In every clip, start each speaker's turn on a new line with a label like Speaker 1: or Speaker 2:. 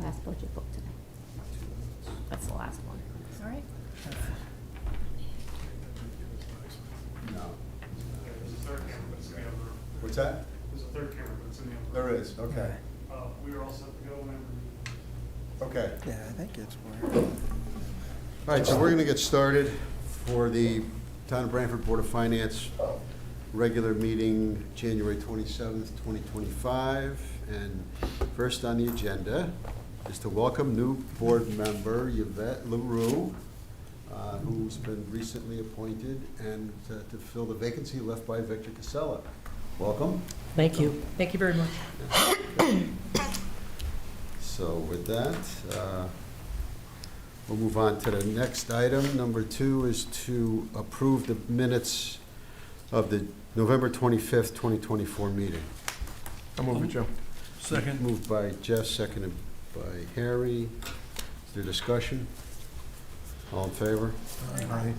Speaker 1: last budget book today. That's the last one.
Speaker 2: All right.
Speaker 3: No.
Speaker 4: There's a third camera, but it's in the other room.
Speaker 3: What's that?
Speaker 4: There's a third camera, but it's in the other room.
Speaker 3: There is, okay.
Speaker 4: We are all set to go whenever.
Speaker 3: Okay.
Speaker 5: Yeah, I think it's where.
Speaker 3: All right, so we're going to get started for the Town of Branford Board of Finance regular meeting, January 27th, 2025. And first on the agenda is to welcome new board member Yvette LaRue, who's been recently appointed, and to fill the vacancy left by Victor Casella. Welcome.
Speaker 2: Thank you. Thank you very much.
Speaker 3: So with that, we'll move on to the next item. Number 2 is to approve the minutes of the November 25th, 2024 meeting.
Speaker 5: I'll move it, Joe.
Speaker 6: Second.
Speaker 3: Moved by Jeff, seconded by Harry. Is there discussion? All in favor?
Speaker 5: Aye.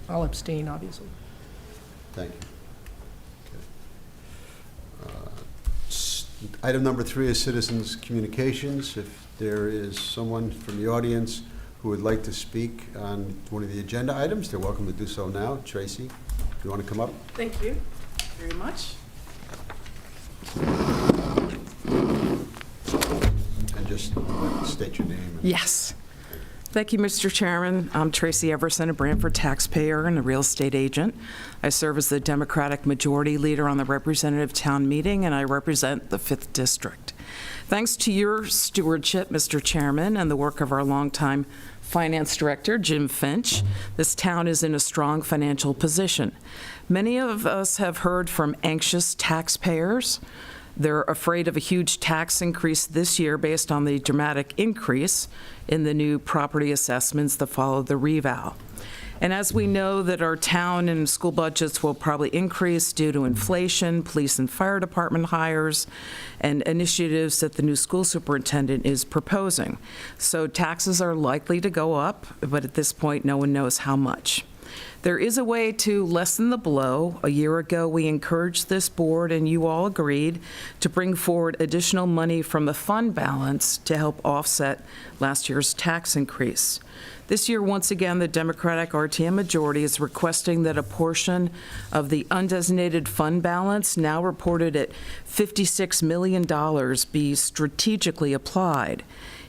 Speaker 2: I'll abstain, obviously.
Speaker 3: Thank you. Item number 3 is citizens' communications. If there is someone from the audience who would like to speak on one of the agenda items, they're welcome to do so now. Tracy, if you want to come up.
Speaker 7: Thank you very much.
Speaker 3: And just state your name.
Speaker 7: Yes. Thank you, Mr. Chairman. I'm Tracy Everson, a Branford taxpayer and a real estate agent. I serve as the Democratic Majority Leader on the Representative Town Meeting, and I represent the 5th District. Thanks to your stewardship, Mr. Chairman, and the work of our longtime Finance Director, Jim Finch, this town is in a strong financial position. Many of us have heard from anxious taxpayers. They're afraid of a huge tax increase this year based on the dramatic increase in the new property assessments that follow the reval. And as we know that our town and school budgets will probably increase due to inflation, police and fire department hires, and initiatives that the new school superintendent is proposing. So taxes are likely to go up, but at this point, no one knows how much. There is a way to lessen the blow. A year ago, we encouraged this board, and you all agreed, to bring forward additional money from the fund balance to help offset last year's tax increase. This year, once again, the Democratic RTM majority is requesting that a portion of the undesignated fund balance, now reported at $56 million, be strategically applied.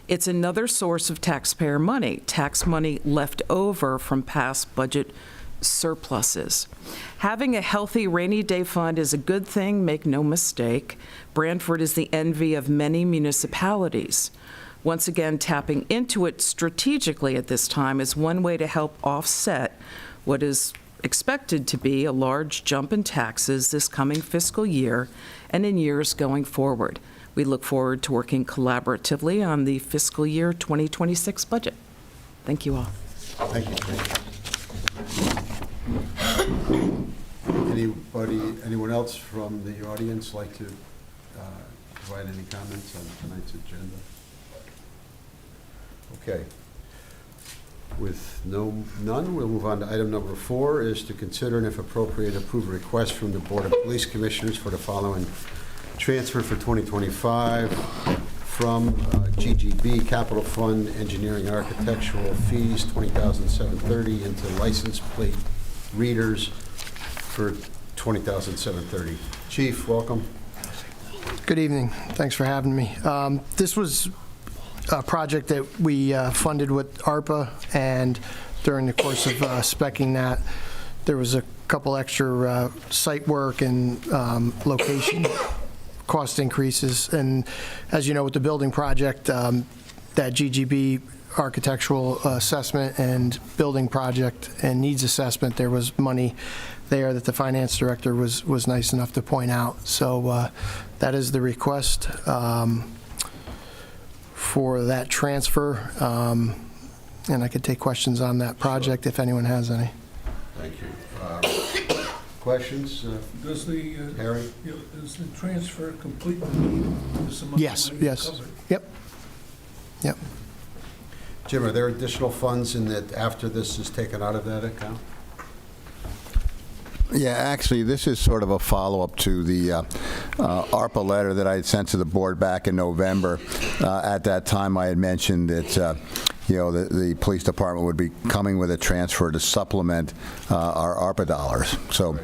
Speaker 7: It's another source of tax money left over from past budget surpluses. Having a healthy rainy day fund is a good thing, make no mistake. Branford is the envy of many municipalities. Once again, tapping into it strategically at this time is one way to help offset what is expected to be a large jump in taxes this coming fiscal year and in years going forward. We look forward to working collaboratively on the fiscal year 2026 budget. Thank you all.
Speaker 3: Thank you. Anyone else from the audience like to provide any comments on tonight's agenda? Okay. With none, we'll move on to item number 4, is to consider and if appropriate approve a request from the Board of Police Commissioners for the following transfer for 2025 from GGB Capital Fund Engineering Architectural Fees $20,730 into license plate readers for $20,730. Chief, welcome.
Speaker 5: Good evening. Thanks for having me. This was a project that we funded with ARPA, and during the course of speccing that, there was a couple extra site work and location cost increases. And as you know, with the building project, that GGB architectural assessment and building project and needs assessment, there was money there that the finance director was nice enough to point out. So that is the request for that transfer, and I could take questions on that project if anyone has any.
Speaker 3: Thank you. Questions?
Speaker 6: Does the,
Speaker 3: Harry?
Speaker 6: is the transfer completely needed? Is the money
Speaker 5: Yes,
Speaker 6: already
Speaker 5: yes.
Speaker 6: covered?
Speaker 5: Yep.
Speaker 3: Jim, are there additional funds in that after this is taken out of that account?
Speaker 8: Yeah, actually, this is sort of a follow-up to the ARPA letter that I had sent to the board back in November. At that time, I had mentioned that the police department would be coming with a transfer to supplement our ARPA dollars. So,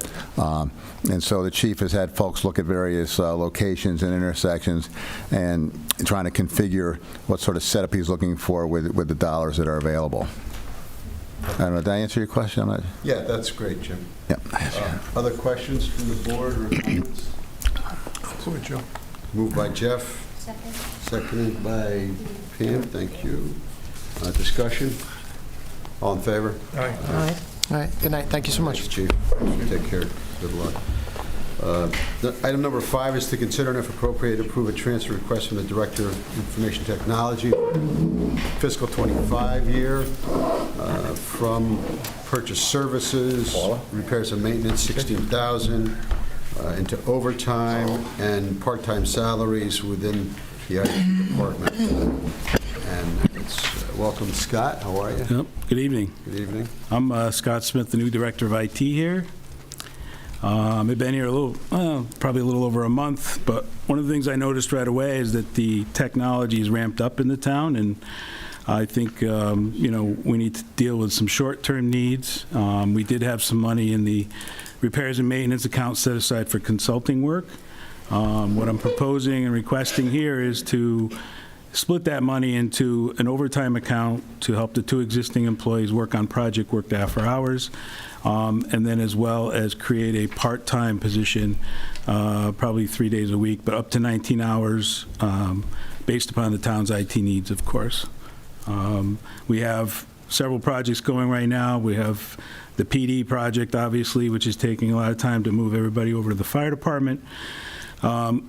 Speaker 8: and so the chief has had folks look at various locations and intersections and trying to configure what sort of setup he's looking for with the dollars that are available. I don't know, did I answer your question?
Speaker 3: Yeah, that's great, Jim.
Speaker 8: Yep.
Speaker 3: Other questions from the board or comments?
Speaker 6: So, Joe.
Speaker 3: Moved by Jeff.
Speaker 9: Second.
Speaker 3: Seconded by Pam. Thank you. Discussion? All in favor?
Speaker 6: Aye.
Speaker 2: Aye.
Speaker 5: All right, good night, thank you so much.
Speaker 3: Thanks, Chief. Take care. Good luck. Item number 5 is to consider and if appropriate approve a transfer request from the Director of Information Technology fiscal 25 year from purchase services, repairs and maintenance, $16,000 into overtime and part-time salaries within the IT department. And it's welcome, Scott. How are you?
Speaker 10: Yep. Good evening.
Speaker 3: Good evening.
Speaker 10: I'm Scott Smith, the new Director of IT here. I've been here probably a little over a month, but one of the things I noticed right away is that the technology is ramped up in the town, and I think, we need to deal with some short-term needs. We did have some money in the repairs and maintenance account set aside for consulting work. What I'm proposing and requesting here is to split that money into an overtime account to help the 2 existing employees work on project work after hours, and then as well as create a part-time position, probably 3 days a week, but up to 19 hours based upon the town's IT needs, of course. We have several projects going right now. We have the PD project, obviously, which is taking a lot of time to move everybody over to the fire department.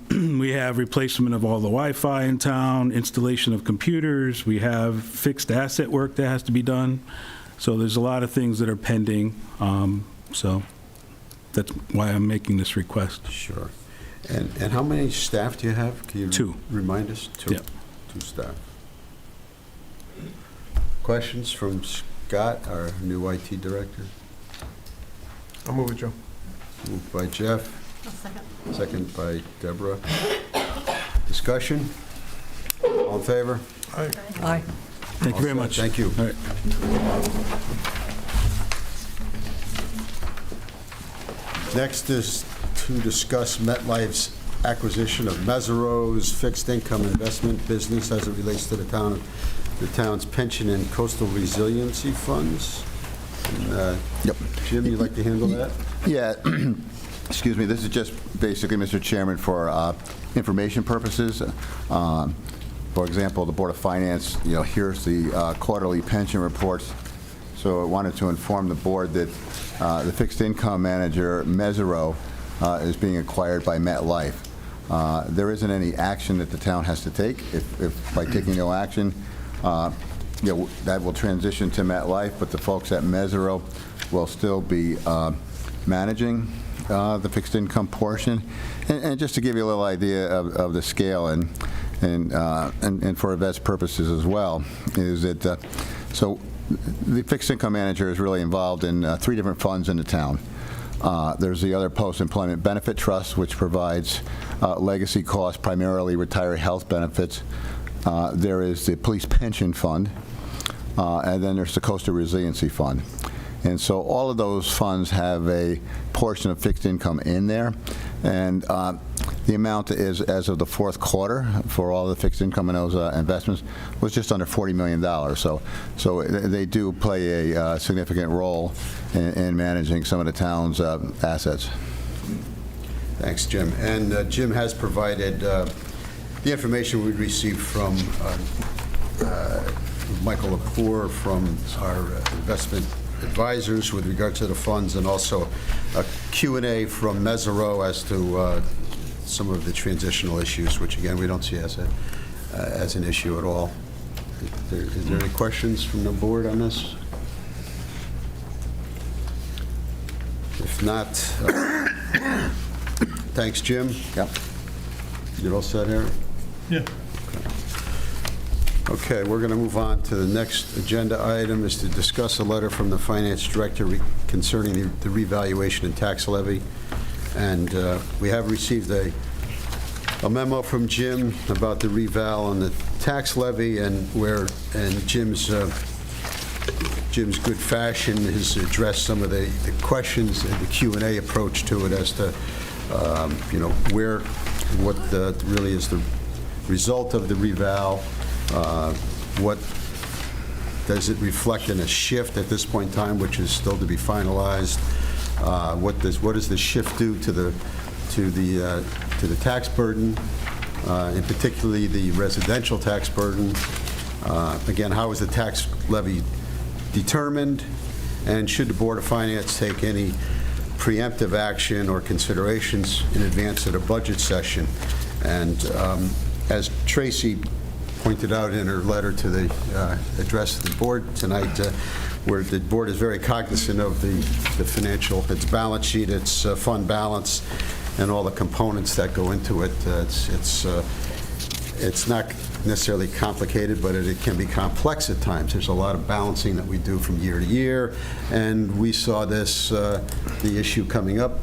Speaker 10: We have replacement of all the Wi-Fi in town, installation of computers. We have fixed asset work that has to be done. So there's a lot of things that are pending. So that's why I'm making this request.
Speaker 3: Sure. And how many staff do you have? Can you
Speaker 10: 2.
Speaker 3: Remind us? 2.
Speaker 10: Yep.
Speaker 3: 2 staff. Questions from Scott, our new IT director?
Speaker 6: I'll move it, Joe.
Speaker 3: Moved by Jeff. Second by Deborah. Discussion? All in favor?
Speaker 6: Aye.
Speaker 2: Aye.
Speaker 10: Thank you very
Speaker 3: All
Speaker 10: much.
Speaker 3: set. Thank you.
Speaker 10: All right.
Speaker 3: Next is to discuss MetLife's acquisition of Mesero's fixed income investment business as it relates to the town's pension and coastal resiliency funds. And,
Speaker 8: Yep.
Speaker 3: Jim, you'd like to handle that?
Speaker 8: Yeah. Excuse me, this is just basically, Mr. Chairman, for information purposes. For example, the Board of Finance, here's the quarterly pension reports. So I wanted to inform the board that the fixed income manager, Mesero, is being acquired by MetLife. There isn't any action that the town has to take. If by taking no action, that will transition to MetLife, but the folks at Mesero will still be managing the fixed income portion. And just to give you a little idea of the scale and for Yvette's purposes as well, is that so the fixed income manager is really involved in 3 different funds in the town. There's the other post-employment benefit trust, which provides legacy costs, primarily retiree health benefits. There is the police pension fund, and then there's the coastal resiliency fund. And so all of those funds have a portion of fixed income in there. And the amount is, as of the 4th quarter, for all the fixed income in those investments, was just under $40 million. So they do play a significant role in managing some of the town's assets.
Speaker 3: Thanks, Jim. And Jim has provided the information we received from Michael Lepore from our investment advisors with regard to the funds, and also a Q&A from Mesero as to some of the transitional issues, which again we don't see as an issue at all. Is there any questions from the board on this? If not, thanks, Jim.
Speaker 8: Yep.
Speaker 3: You all set, Eric?
Speaker 6: Yeah.
Speaker 3: Okay, we're going to move on to the next agenda item, is to discuss a letter from the finance director concerning the revaluation and tax levy. And we have received a a memo from Jim about the reval on the tax levy, and Jim's good fashion has addressed some of the questions and the Q&A approach to it as to, what really is the result of the reval, what does it reflect in a shift at this point in time, which is still to be finalized? What does the shift do to the tax burden, and particularly the residential tax burden? Again, how is the tax levy determined, and should the Board of Finance take any preemptive action or considerations in advance of the budget session? And as Tracy pointed out in her letter to the address to the board tonight, where the board is very cognizant of the financial, its balance sheet, its fund balance, and all the components that go into it. It's not necessarily complicated, but it can be complex at times. There's a lot of balancing that we do from year to year, and we saw this, the issue coming up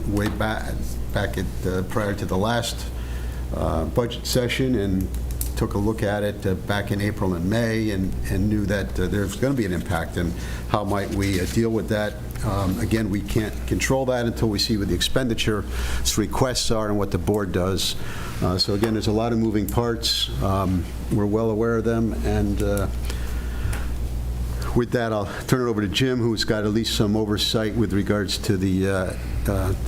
Speaker 3: way back prior to the last budget session, and took a look at it back in April and May, and knew that there's going to be an impact, and how might we deal with that. Again, we can't control that until we see what the expenditure requests are and what the board does. So again, there's a lot of moving parts. We're well aware of them, and with that, I'll turn it over to Jim, who's got at least some oversight with regards to the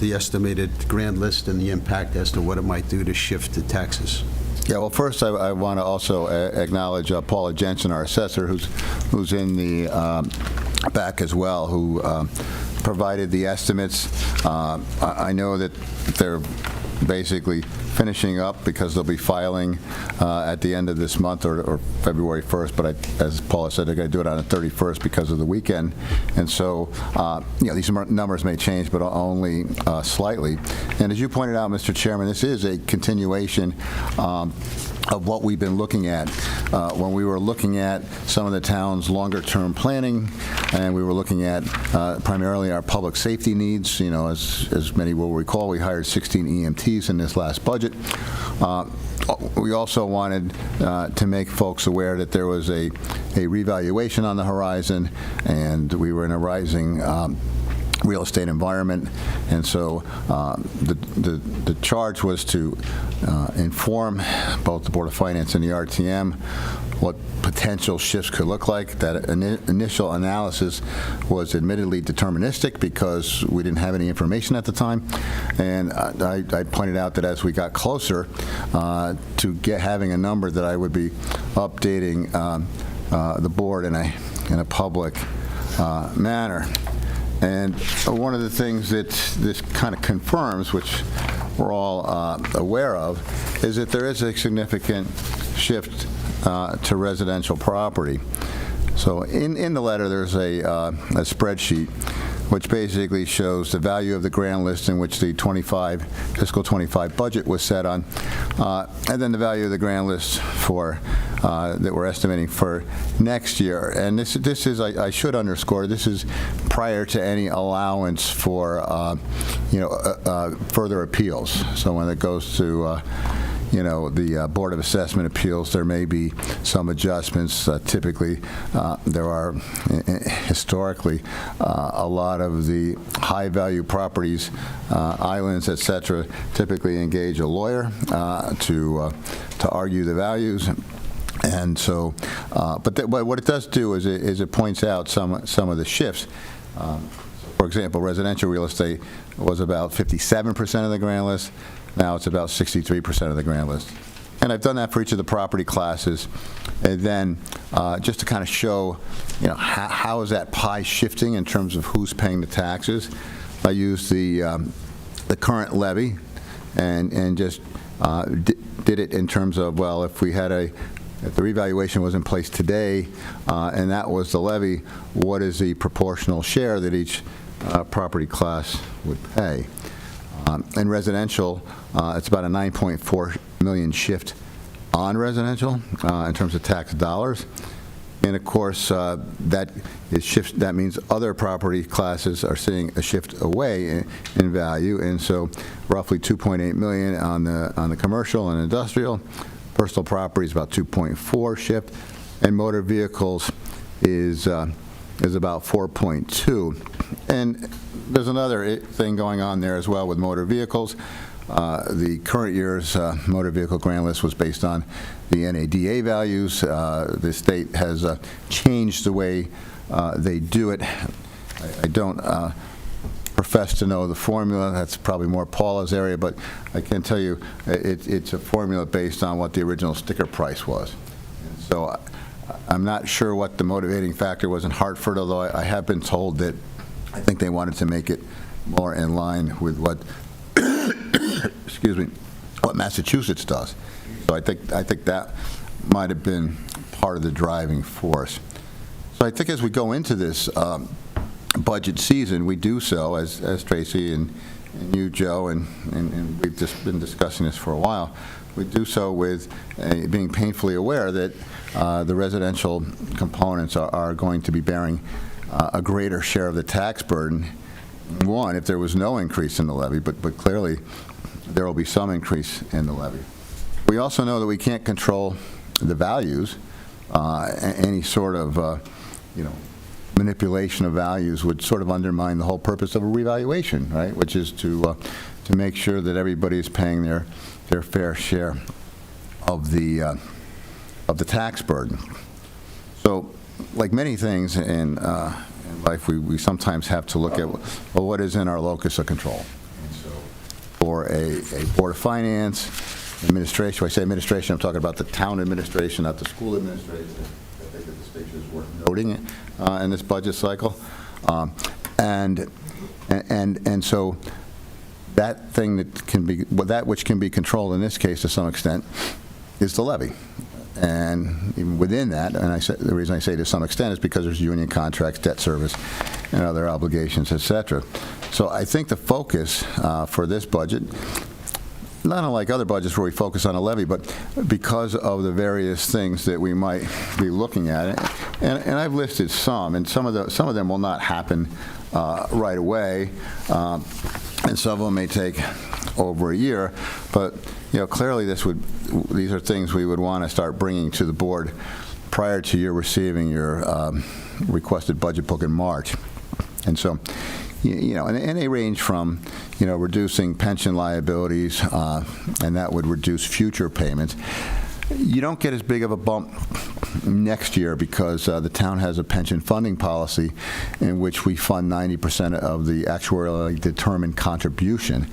Speaker 3: estimated grand list and the impact as to what it might do to shift the taxes.
Speaker 8: Yeah, well, first I want to also acknowledge Paula Jensen, our assessor, who's in the back as well, who provided the estimates. I know that they're basically finishing up because they'll be filing at the end of this month or February 1st, but as Paula said, they're going to do it on the 31st because of the weekend. And so, these numbers may change, but only slightly. And as you pointed out, Mr. Chairman, this is a continuation of what we've been looking at. When we were looking at some of the town's longer-term planning, and we were looking at primarily our public safety needs, as many will recall, we hired 16 EMTs in this last budget. We also wanted to make folks aware that there was a revaluation on the horizon, and we were in a rising real estate environment, and so the charge was to inform both the Board of Finance and the RTM what potential shifts could look like. That initial analysis was admittedly deterministic because we didn't have any information at the time, and I pointed out that as we got closer to having a number, that I would be updating the board in a public manner. And one of the things that this kind of confirms, which we're all aware of, is that there is a significant shift to residential property. So in the letter, there's a spreadsheet which basically shows the value of the grand list in which the fiscal 25 budget was set on, and then the value of the grand list for that we're estimating for next year. And this is, I should underscore, this is prior to any allowance for further appeals. So when it goes to the Board of Assessment Appeals, there may be some adjustments. Typically, there are historically a lot of the high-value properties, islands, etc., typically engage a lawyer to argue the values. And so, but what it does do is it points out some of the shifts. For example, residential real estate was about 57% of the grand list. Now it's about 63% of the grand list. And I've done that for each of the property classes. And then just to kind of show, how is that pie shifting in terms of who's paying the taxes, I used the current levy and just did it in terms of, well, if the revaluation was in place today, and that was the levy, what is the proportional share that each property class would pay? In residential, it's about a $9.4 million shift on residential in terms of tax dollars. And of course, that means other property classes are seeing a shift away in value, and so roughly $2.8 million on the commercial and industrial. Personal property is about 2.4 shift, and motor vehicles is about 4.2. And there's another thing going on there as well with motor vehicles. The current year's motor vehicle grand list was based on the NADA values. The state has changed the way they do it. I don't profess to know the formula. That's probably more Paula's area, but I can tell you it's a formula based on what the original sticker price was. And so I'm not sure what the motivating factor was in Hartford, although I have been told that I think they wanted to make it more in line with what excuse me, what Massachusetts does. So I think that might have been part of the driving force. So I think as we go into this budget season, we do so, as Tracy and you, Joe, and we've just been discussing this for a while, we do so with being painfully aware that the residential components are going to be bearing a greater share of the tax burden. One, if there was no increase in the levy, but clearly there will be some increase in the levy. We also know that we can't control the values. Any sort of, manipulation of values would sort of undermine the whole purpose of a revaluation, right? Which is to make sure that everybody is paying their fair share of the tax burden. So, like many things in life, we sometimes have to look at, well, what is in our locus of control. And so for a Board of Finance, administration, when I say administration, I'm talking about the town administration, not the school administration. I think that distinction is worth noting in this budget cycle. And so that thing that can be, that which can be controlled in this case to some extent is the levy. And even within that, and the reason I say to some extent is because there's union contracts, debt service, and other obligations, et cetera. So I think the focus for this budget, not unlike other budgets where we focus on a levy, but because of the various things that we might be looking at, and I've listed some, and some of them will not happen right away, and some of them may take over a year, but clearly these are things we would want to start bringing to the board prior to your receiving your requested budget book in March. And so, and they range from, reducing pension liabilities, and that would reduce future payments. You don't get as big of a bump next year because the town has a pension funding policy in which we fund 90% of the actuarially determined contribution.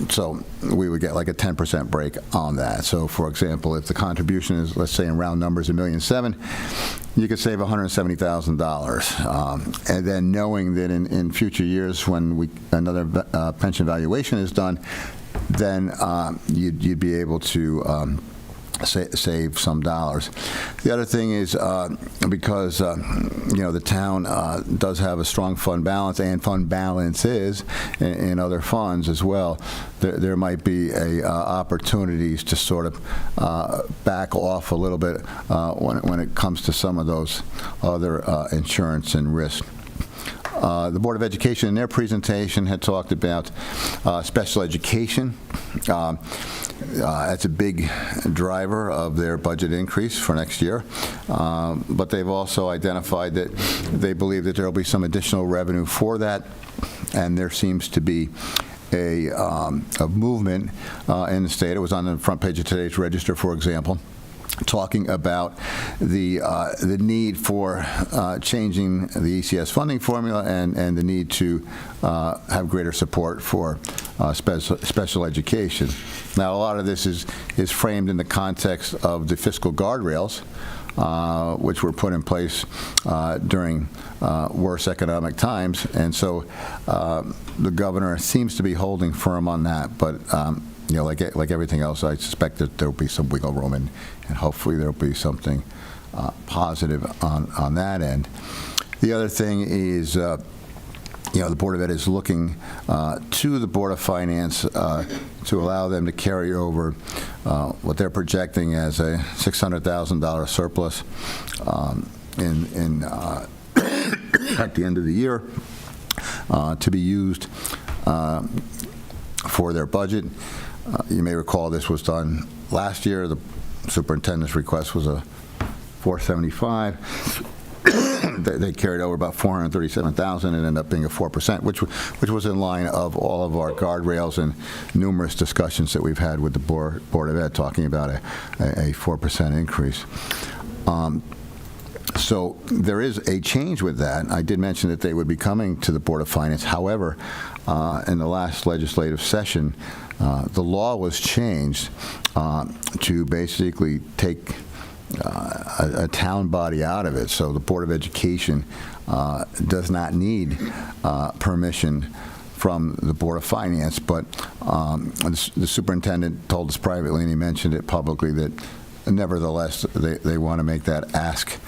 Speaker 8: So we would get like a 10% break on that. So for example, if the contribution is, let's say in round numbers, $1.7 million, you could save $170,000. And then knowing that in future years when another pension valuation is done, then you'd be able to save some dollars. The other thing is because the town does have a strong fund balance and fund balances in other funds as well. There might be opportunities to sort of back off a little bit when it comes to some of those other insurance and risk. The Board of Education in their presentation had talked about special education. That's a big driver of their budget increase for next year. But they've also identified that they believe that there will be some additional revenue for that, and there seems to be a movement in the state. It was on the front page of today's Register, for example, talking about the need for changing the ECS funding formula and the need to have greater support for special education. Now, a lot of this is framed in the context of the fiscal guardrails, which were put in place during worse economic times, and so the governor seems to be holding firm on that, but like everything else, I suspect that there will be some wiggle room, and hopefully there will be something positive on that end. The other thing is the Board of Ed is looking to the Board of Finance to allow them to carry over what they're projecting as a $600,000 surplus at the end of the year to be used for their budget. You may recall this was done last year. The superintendent's request was a $475,000. They carried over about $437,000 and ended up being a 4%, which was in line of all of our guardrails and numerous discussions that we've had with the Board of Ed talking about a 4% increase. So there is a change with that. I did mention that they would be coming to the Board of Finance. However, in the last legislative session, the law was changed to basically take a town body out of it. So the Board of Education does not need permission from the Board of Finance, but the superintendent told us privately, and he mentioned it publicly, that nevertheless they want to make that ask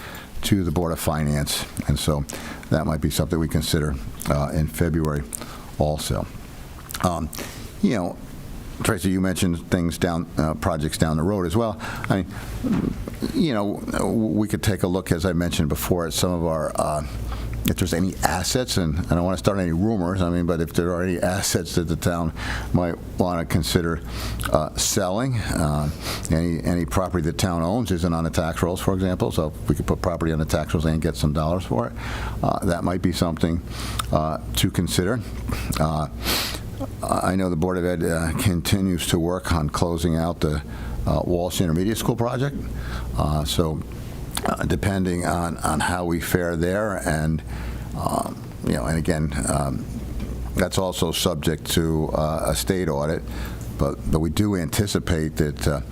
Speaker 8: to the Board of Finance, and so that might be something we consider in February also. Tracy, you mentioned things projects down the road as well. I mean, we could take a look, as I mentioned before, at some of our, if there's any assets, and I don't want to start any rumors, but if there are any assets that the town might want to consider selling, any property the town owns isn't on the tax rolls, for example, so if we could put property on the tax rolls and get some dollars for it, that might be something to consider. I know the Board of Ed continues to work on closing out the Walsh Intermediate School project. So depending on how we fare there, and and again, that's also subject to a state audit. But we do anticipate that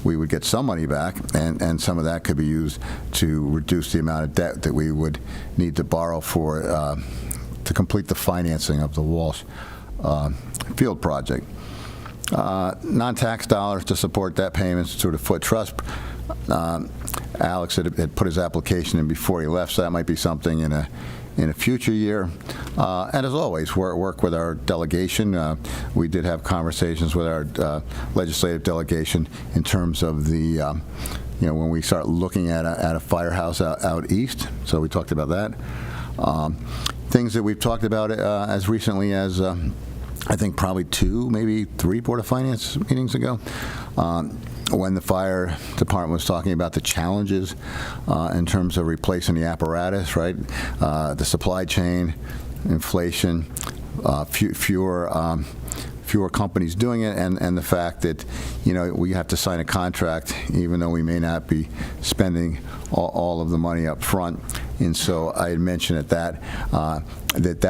Speaker 8: we would get some money back, and some of that could be used to reduce the amount of debt that we would need to borrow for to complete the financing of the Walsh field project. Non-tax dollars to support that payments through the Foot Trust. Alex had put his application in before he left, so that might be something in a future year. And as always, work with our delegation. We did have conversations with our legislative delegation in terms of the when we start looking at a firehouse out east. So we talked about that. Things that we've talked about as recently as I think probably 2, maybe 3 Board of Finance meetings ago, when the fire department was talking about the challenges in terms of replacing the apparatus, right? The supply chain, inflation, fewer companies doing it, and the fact that we have to sign a contract even though we may not be spending all of the money up front. And so I had mentioned that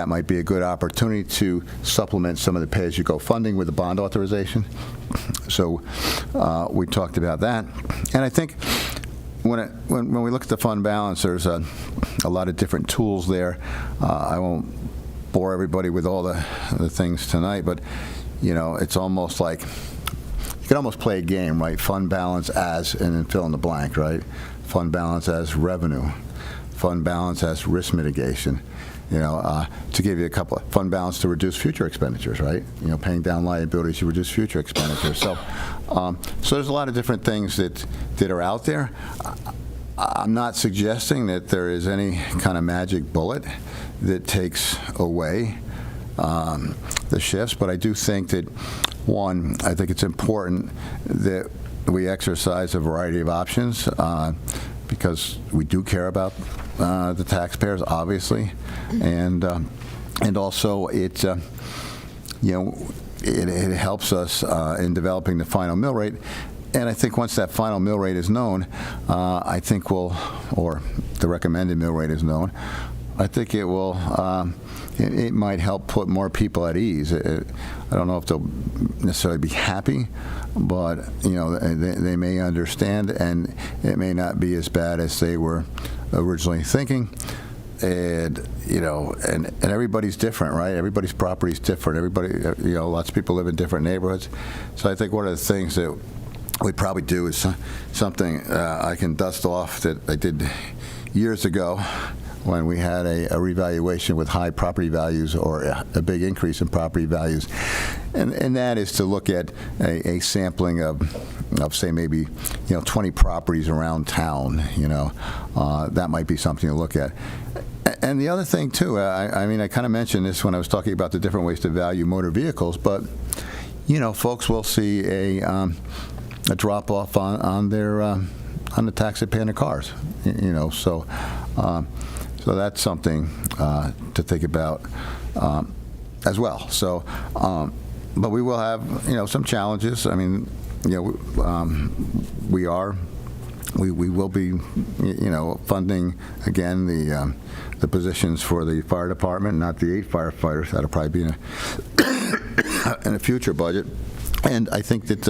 Speaker 8: might be a good opportunity to supplement some of the pay-as-you-go funding with the bond authorization. So we talked about that, and I think when we look at the fund balance, there's a lot of different tools there. I won't bore everybody with all the things tonight, but it's almost like you can almost play a game, right? Fund balance as, and then fill in the blank, right? Fund balance as revenue, fund balance as risk mitigation. To give you a couple of fund balance to reduce future expenditures, right? Paying down liabilities to reduce future expenditures. So there's a lot of different things that are out there. I'm not suggesting that there is any kind of magic bullet that takes away the shifts, but I do think that, one, I think it's important that we exercise a variety of options because we do care about the taxpayers, obviously, and also it helps us in developing the final mill rate. And I think once that final mill rate is known, I think or the recommended mill rate is known, I think it will. It might help put more people at ease. I don't know if they'll necessarily be happy, but they may understand, and it may not be as bad as they were originally thinking. And and everybody's different, right? Everybody's property is different. Everybody, lots of people live in different neighborhoods. So I think one of the things that we'd probably do is something I can dust off that I did years ago when we had a revaluation with high property values or a big increase in property values. And that is to look at a sampling of say maybe 20 properties around town. That might be something to look at. And the other thing too, I mean, I kind of mentioned this when I was talking about the different ways to value motor vehicles, but folks will see a drop off on their on the tax they pay on their cars. So that's something to think about as well. So. But we will have, some challenges. I mean, we will be, funding again the positions for the fire department, not the 8 firefighters. That'll probably be in a future budget. And I think that,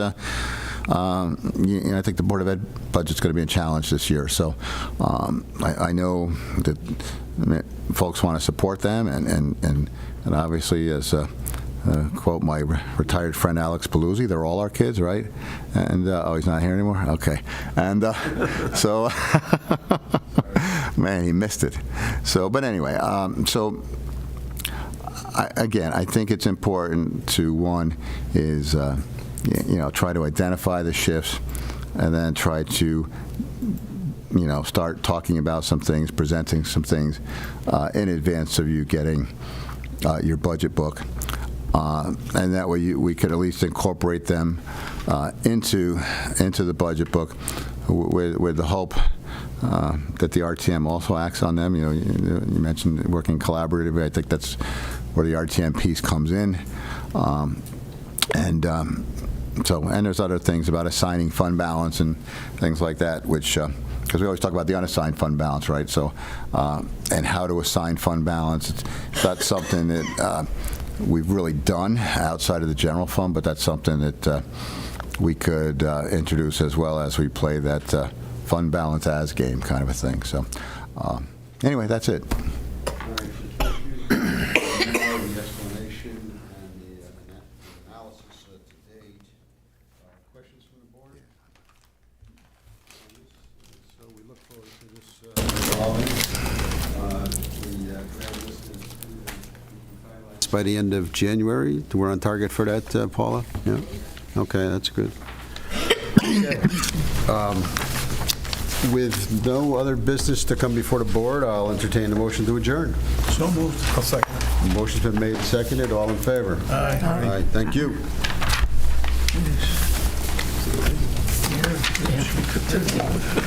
Speaker 8: I think the Board of Ed budget's going to be a challenge this year. So I know that folks want to support them, and obviously as quote my retired friend Alex Paluzzi, they're all our kids, right? And oh, he's not here anymore? Okay. And so, man, he missed it. So, but anyway, so I think it's important to, one, is, try to identify the shifts and then try to, start talking about some things, presenting some things in advance of you getting your budget book. And that way we could at least incorporate them into the budget book with the hope that the RTM also acts on them. You mentioned working collaboratively. I think that's where the RTM piece comes in. And there's other things about assigning fund balance and things like that, which because we always talk about the unassigned fund balance, right? So and how to assign fund balance. That's something that we've really done outside of the general fund, but that's something that we could introduce as well as we play that fund balance as game kind of a thing. So anyway, that's it.
Speaker 3: All right, so thank you for the explanation and the analysis to date. Questions from the board? So we look forward to this evolving. The grant list is finalized by the end of January. We're on target for that, Paula? Yeah? Okay, that's good. With no other business to come before the board, I'll entertain the motion to adjourn.
Speaker 6: So moved. I'll second.
Speaker 3: Motion's been made and seconded. All in favor?
Speaker 6: Aye.
Speaker 3: Aye. Thank you.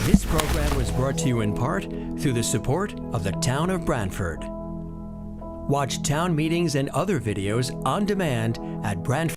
Speaker 9: This program was brought to you in part through the support of the Town of Branford. Watch town meetings and other videos on demand at Branford.